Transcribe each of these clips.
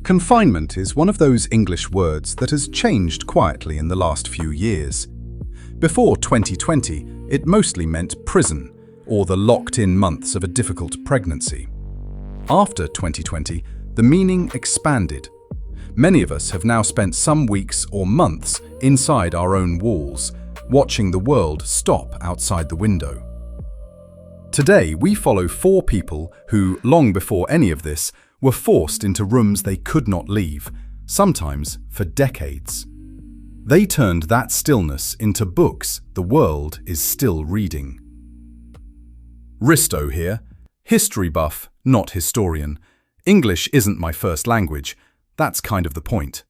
Confinement is one of those English words that has changed quietly in the last few years. Before 2020, it mostly meant prison, or the locked-in months of a difficult pregnancy. After 2020, the meaning expanded. Many of us have now spent some weeks or months inside our own walls, watching the world stop outside the window. Today, we follow four people who, long before any of this, were forced into rooms they could not leave, sometimes for decades. They turned that stillness into books the world is still reading. Risto here, history buff, not historian. English isn't my first language, that's kind of the point.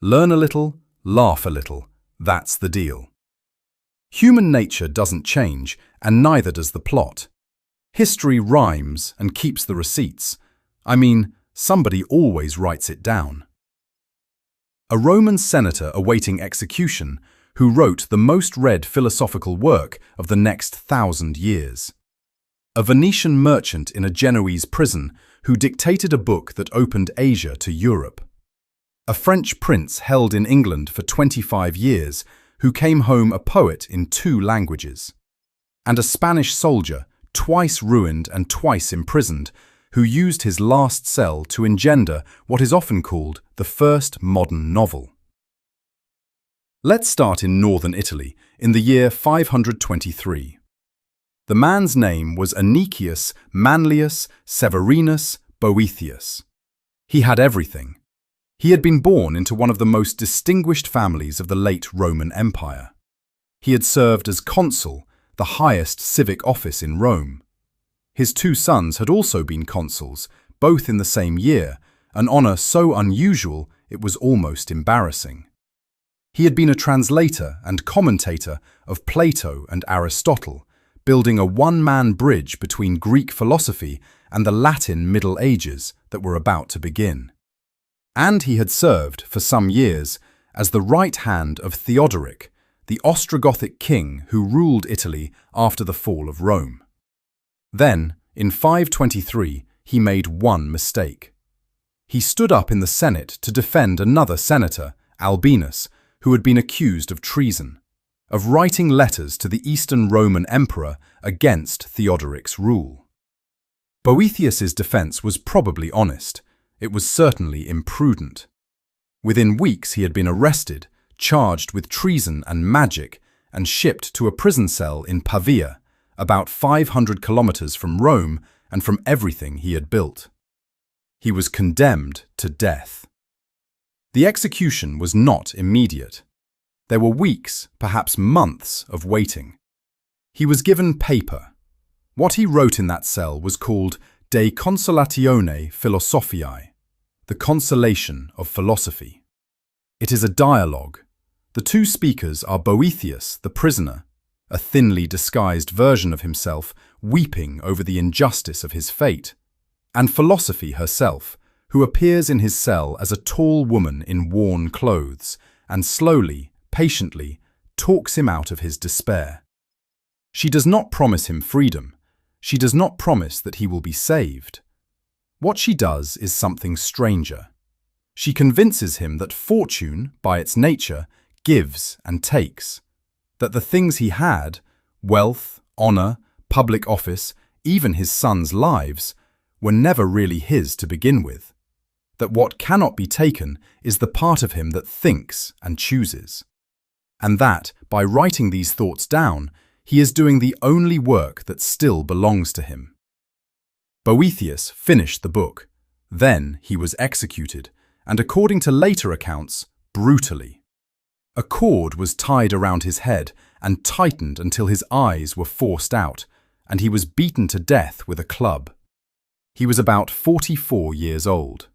Learn a little, laugh a little, that's the deal. Human nature doesn't change, and neither does the plot. History rhymes and keeps the receipts. I mean, somebody always writes it down. A Roman senator awaiting execution who wrote the most read philosophical work of the next 1,000 years. A Venetian merchant in a Genoese prison who dictated a book that opened Asia to Europe. A French prince held in England for 25 years who came home a poet in 2 languages. And a Spanish soldier, twice ruined and twice imprisoned, who used his last cell to engender what is often called the first modern novel. Let's start in northern Italy, in the year 523. The man's name was Anicius Manlius Severinus Boethius. He had everything. He had been born into one of the most distinguished families of the late Roman Empire. He had served as consul, the highest civic office in Rome. His 2 sons had also been consuls, both in the same year, an honor so unusual it was almost embarrassing. He had been a translator and commentator of Plato and Aristotle, building a one-man bridge between Greek philosophy and the Latin Middle Ages that were about to begin. And he had served, for some years, as the right hand of Theodoric, the Ostrogothic king who ruled Italy after the fall of Rome. Then, in 523, he made one mistake. He stood up in the Senate to defend another senator, Albinus, who had been accused of treason, of writing letters to the Eastern Roman emperor against Theodoric's rule. Boethius's defense was probably honest. It was certainly imprudent. Within weeks he had been arrested, charged with treason and magic, and shipped to a prison cell in Pavia, about 500 kilometers from Rome and from everything he had built. He was condemned to death. The execution was not immediate. There were weeks, perhaps months, of waiting. He was given paper. What he wrote in that cell was called De Consolatione Philosophiae, the consolation of philosophy. It is a dialogue. The 2 speakers are Boethius, the prisoner, a thinly disguised version of himself weeping over the injustice of his fate, and philosophy herself, who appears in his cell as a tall woman in worn clothes and slowly, patiently, talks him out of his despair. She does not promise him freedom. She does not promise that he will be saved. What she does is something stranger. She convinces him that fortune, by its nature, gives and takes, that the things he had, wealth, honor, public office, even his sons' lives, were never really his to begin with, that what cannot be taken is the part of him that thinks and chooses, and that, by writing these thoughts down, he is doing the only work that still belongs to him. Boethius finished the book. Then he was executed, and according to later accounts, brutally. A cord was tied around his head and tightened until his eyes were forced out, and he was beaten to death with a club. He was about 44 years old.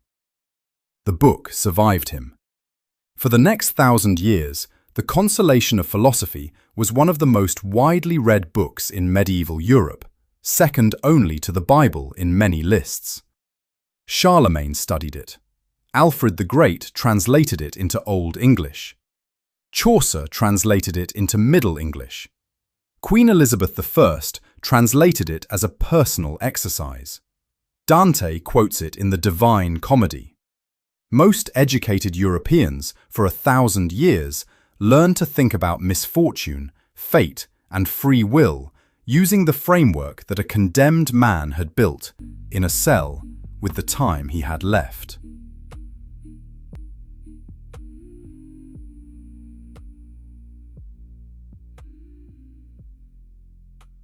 The book survived him. For the next 1,000 years, The Consolation of Philosophy was one of the most widely read books in medieval Europe, second only to the Bible in many lists. Charlemagne studied it. Alfred the Great translated it into Old English. Chaucer translated it into Middle English. Queen Elizabeth I translated it as a personal exercise. Dante quotes it in the Divine Comedy. Most educated Europeans, for 1,000 years, learned to think about misfortune, fate, and free will using the framework that a condemned man had built in a cell with the time he had left.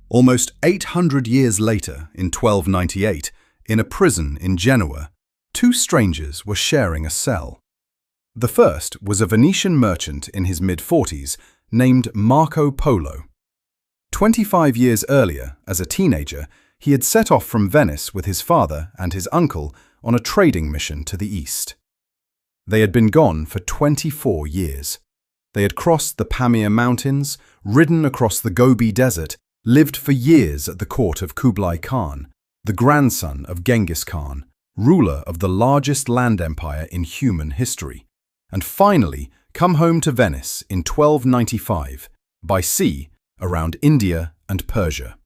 Almost 800 years later, in 1298, in a prison in Genoa, two strangers were sharing a cell. The first was a Venetian merchant in his mid-40s named Marco Polo. 25 years earlier, as a teenager, he had set off from Venice with his father and his uncle on a trading mission to the east. They had been gone for 24 years. They had crossed the Pamir Mountains, ridden across the Gobi Desert, lived for years at the court of Kublai Khan, the grandson of Genghis Khan, ruler of the largest land empire in human history, and finally come home to Venice in 1295, by sea, around India and Persia.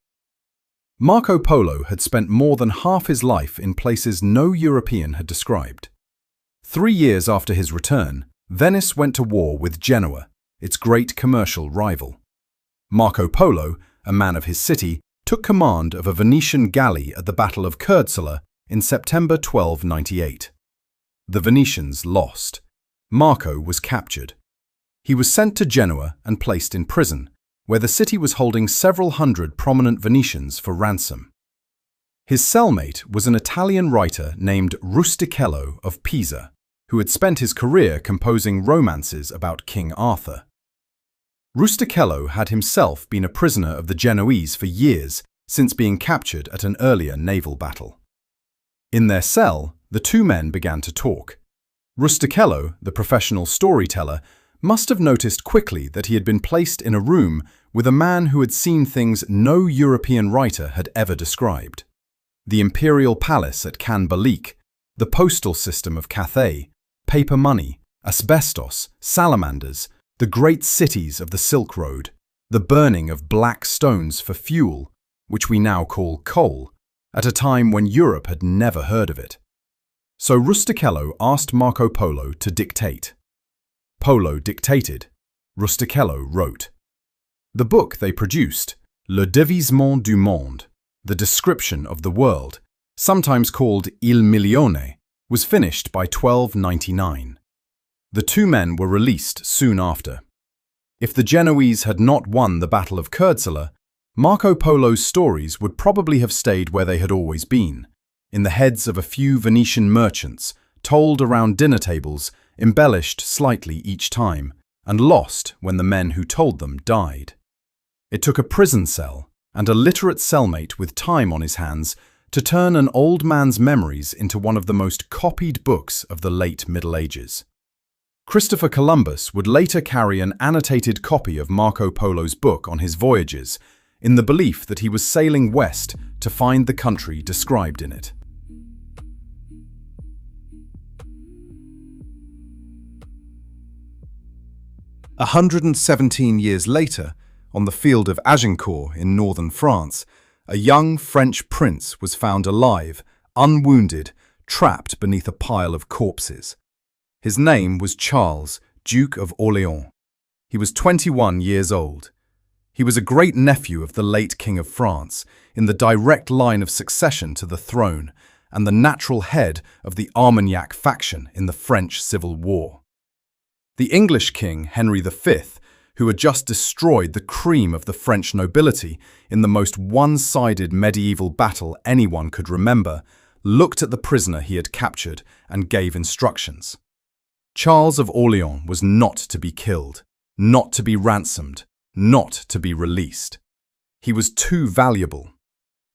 Marco Polo had spent more than half his life in places no European had described. 3 years after his return, Venice went to war with Genoa, its great commercial rival. Marco Polo, a man of his city, took command of a Venetian galley at the Battle of Kurzeler in September 1298. The Venetians lost. Marco was captured. He was sent to Genoa and placed in prison, where the city was holding several hundred prominent Venetians for ransom. His cellmate was an Italian writer named Rustichello of Pisa, who had spent his career composing romances about King Arthur. Rustichello had himself been a prisoner of the Genoese for years, since being captured at an earlier naval battle. In their cell, the two men began to talk. Rustichello, the professional storyteller, must have noticed quickly that he had been placed in a room with a man who had seen things no European writer had ever described. The imperial palace at Cannes-Balique, the postal system of Cathay, paper money, asbestos, salamanders, the great cities of the Silk Road, the burning of black stones for fuel, which we now call coal, at a time when Europe had never heard of it. So Rustichello asked Marco Polo to dictate. Polo dictated. Rustichello wrote. The book they produced, Le Dévisement du Monde, the description of the world, sometimes called Il Milione, was finished by 1299. The two men were released soon after. If the Genoese had not won the Battle of Kurzeler, Marco Polo's stories would probably have stayed where they had always been, in the heads of a few Venetian merchants, told around dinner tables, embellished slightly each time, and lost when the men who told them died. It took a prison cell and a literate cellmate with time on his hands to turn an old man's memories into one of the most copied books of the late Middle Ages. Christopher Columbus would later carry an annotated copy of Marco Polo's book on his voyages, in the belief that he was sailing west to find the country described in it. A 117 years later, on the field of Agincourt in northern France, a young French prince was found alive, unwounded, trapped beneath a pile of corpses. His name was Charles, Duke of Orléans. He was 21 years old. He was a great-nephew of the late King of France, in the direct line of succession to the throne, and the natural head of the Armagnac faction in the French Civil War. The English king, Henry V, who had just destroyed the cream of the French nobility in the most one-sided medieval battle anyone could remember, looked at the prisoner he had captured and gave instructions. Charles of Orléans was not to be killed, not to be ransomed, not to be released. He was too valuable.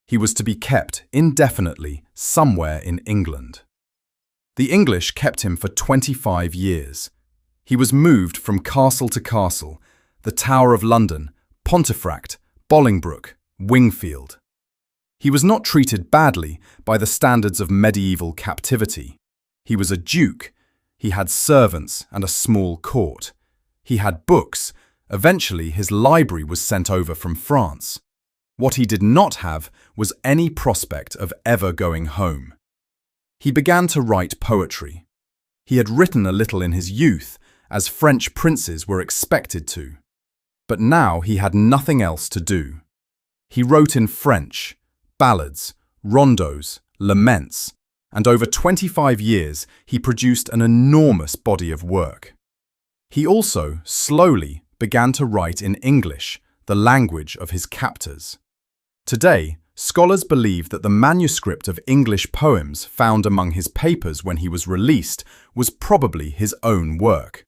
He was to be kept indefinitely somewhere in England. The English kept him for 25 years. He was moved from castle to castle, the Tower of London, Pontefract, Bolingbroke, Wingfield. He was not treated badly by the standards of medieval captivity. He was a duke. He had servants and a small court. He had books. Eventually, his library was sent over from France. What he did not have was any prospect of ever going home. He began to write poetry. He had written a little in his youth, as French princes were expected to. But now he had nothing else to do. He wrote in French, ballads, rondos, laments, and over 25 years he produced an enormous body of work. He also, slowly, began to write in English, the language of his captors. Today, scholars believe that the manuscript of English poems found among his papers when he was released was probably his own work,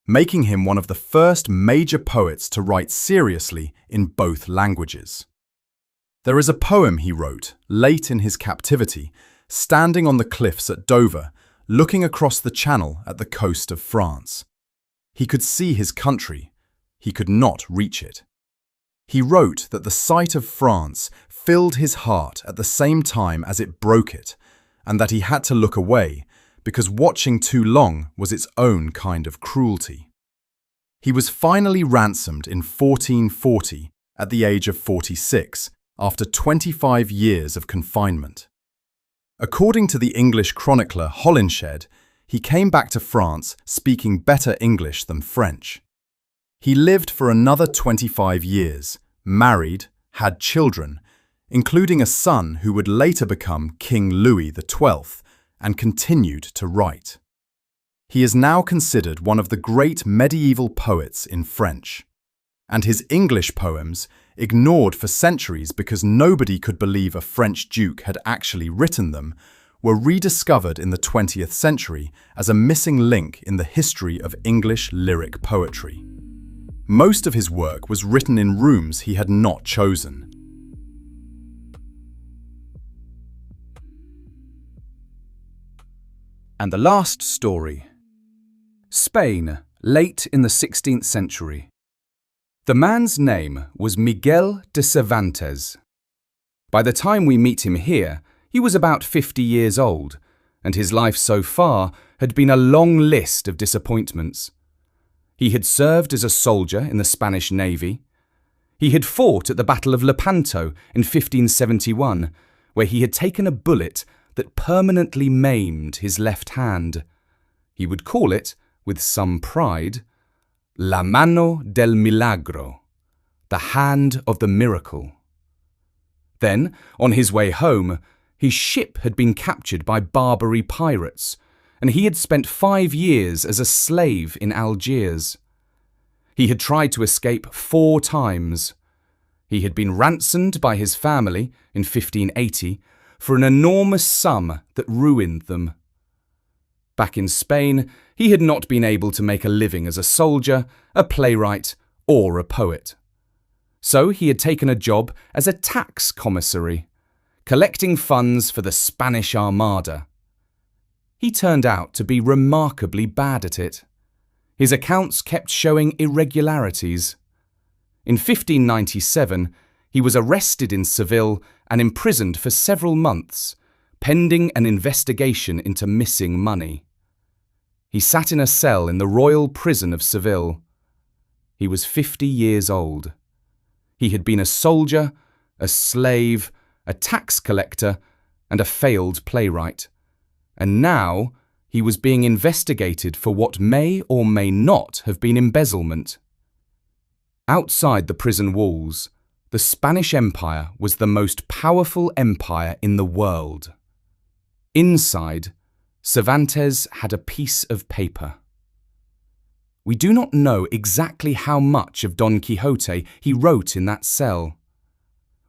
making him one of the first major poets to write seriously in both languages. There is a poem he wrote, late in his captivity, standing on the cliffs at Dover, looking across the Channel at the coast of France. He could see his country. He could not reach it. He wrote that the sight of France filled his heart at the same time as it broke it, and that he had to look away, because watching too long was its own kind of cruelty. He was finally ransomed in 1440 at the age of 46, after 25 years of confinement. According to the English chronicler Holinshed, he came back to France speaking better English than French. He lived for another 25 years, married, had children, including a son who would later become King Louis XII, and continued to write. He is now considered one of the great medieval poets in French, and his English poems, ignored for centuries because nobody could believe a French duke had actually written them, were rediscovered in the 20th century as a missing link in the history of English lyric poetry. Most of his work was written in rooms he had not chosen. And the last story. Spain, late in the 16th century. The man's name was Miguel de Cervantes. By the time we meet him here, he was about 50 years old, and his life so far had been a long list of disappointments. He had served as a soldier in the Spanish Navy. He had fought at the Battle of Lepanto in 1571, where he had taken a bullet that permanently maimed his left hand. He would call it, with some pride, La mano del milagro, the hand of the miracle. Then, on his way home, his ship had been captured by Barbary pirates, and he had spent 5 years as a slave in Algiers. He had tried to escape 4 times. He had been ransomed by his family in 1580 for an enormous sum that ruined them. Back in Spain, he had not been able to make a living as a soldier, a playwright, or a poet. So he had taken a job as a tax commissary, collecting funds for the Spanish Armada. He turned out to be remarkably bad at it. His accounts kept showing irregularities. In 1597, he was arrested in Seville and imprisoned for several months, pending an investigation into missing money. He sat in a cell in the royal prison of Seville. He was 50 years old. He had been a soldier, a slave, a tax collector, and a failed playwright. And now he was being investigated for what may or may not have been embezzlement. Outside the prison walls, the Spanish Empire was the most powerful empire in the world. Inside, Cervantes had a piece of paper. We do not know exactly how much of Don Quixote he wrote in that cell.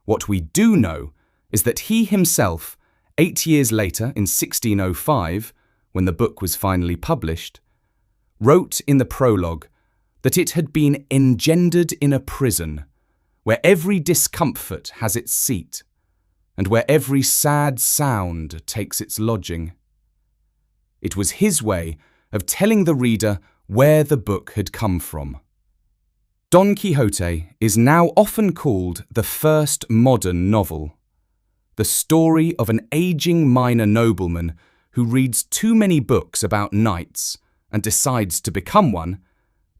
What we do know is that he himself, 8 years later in 1605, when the book was finally published, wrote in the prologue that it had been engendered in a prison, where every discomfort has its seat, and where every sad sound takes its lodging. It was his way of telling the reader where the book had come from. Don Quixote is now often called the first modern novel. The story of an aging minor nobleman who reads too many books about knights and decides to become one,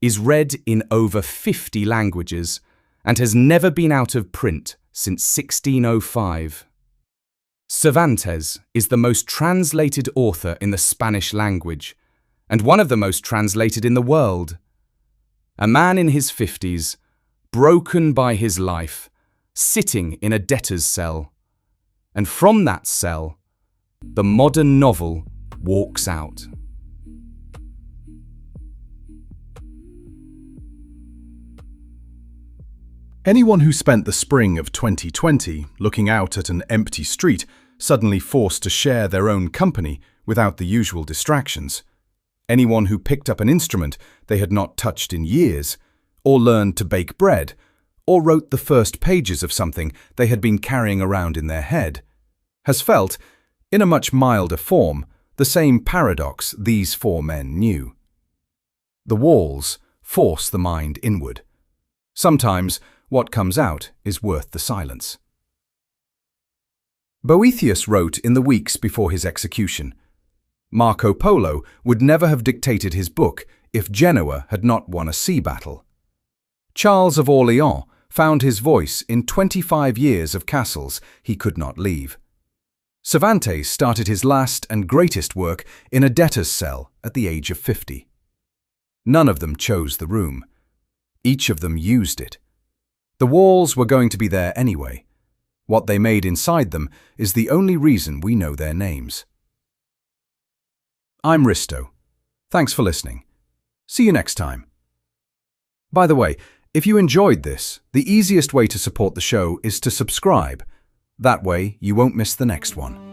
is read in over 50 languages and has never been out of print since 1605. Cervantes is the most translated author in the Spanish language, and one of the most translated in the world. A man in his 50s, broken by his life, sitting in a debtor's cell. And from that cell, the modern novel walks out. Anyone who spent the spring of 2020 looking out at an empty street, suddenly forced to share their own company without the usual distractions. Anyone who picked up an instrument they had not touched in years, or learned to bake bread, or wrote the first pages of something they had been carrying around in their head, has felt, in a much milder form, the same paradox these four men knew. The walls force the mind inward. Sometimes what comes out is worth the silence. Boethius wrote in the weeks before his execution, Marco Polo would never have dictated his book if Genoa had not won a sea battle. Charles of Orléans found his voice in 25 years of castles he could not leave. Cervantes started his last and greatest work in a debtor's cell at the age of 50. None of them chose the room. Each of them used it. The walls were going to be there anyway. What they made inside them is the only reason we know their names. I'm Risto. Thanks for listening. See you next time. By the way, if you enjoyed this, the easiest way to support the show is to subscribe. That way, you won't miss the next one.